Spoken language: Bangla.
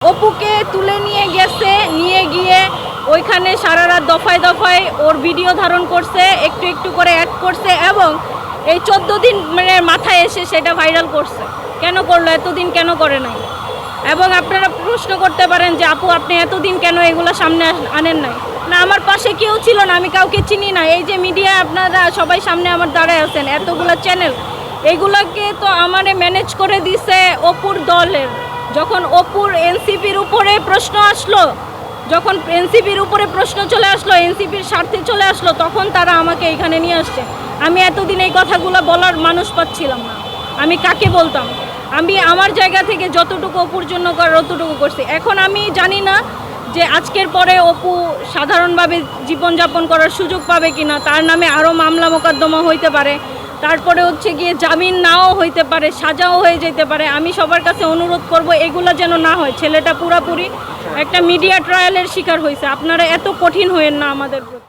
অপুকে তুলে নিয়ে গেছে, নিয়ে গিয়ে ওইখানে সারা রাত দফায় দফায় ওর ভিডিও ধারণ করছে, একটু একটু করে অ্যাড করছে এবং এই 14 দিন মাথায় এসে সেটা ভাইরাল করছে। কেন করলো? এতদিন কেন করে নাই? এবং আপনারা প্রশ্ন করতে পারেন যে আপু আপনি এতদিন কেন এগুলো সামনে আনেন নাই? না, আমার পাশে কেউ ছিল না, আমি কাউকে চিনি না। এই যে মিডিয়া আপনারা সবাই সামনে আমার দাঁড়ায় আছেন, এতগুলো চ্যানেল, এইগুলোকে তো আমারে ম্যানেজ করে দিছে অপুর দলের। যখন অপুর এনসিপির উপরে প্রশ্ন আসলো, যখন এনসিপির উপরে প্রশ্ন চলে আসলো, এনসিপির স্বার্থে চলে আসলো, তখন তারা আমাকে এখানে নিয়ে আসছে। আমি এতদিন এই কথাগুলো বলার মানুষ পাচ্ছিলাম না। আমি কাকে বলতাম? আমি আমার জায়গা থেকে যতটুকু অপুর জন্য করার অতটুকু করছি। এখন আমি জানি না যে আজকের পরে অপু সাধারণভাবে জীবনযাপন করার সুযোগ পাবে কিনা। তার নামে আরও মামলা মোকদ্দমা হইতে পারে, তারপরে হচ্ছে গিয়ে জামিন নাও হইতে পারে, সাজাও হয়ে যেতে পারে। আমি সবার কাছে অনুরোধ করব এগুলো যেন না হয়। ছেলেটা পুরাপুরি একটা মিডিয়া ট্রায়ালের শিকার হয়েছে। আপনারা এত কঠিন হয়েন না আমাদের প্রতি।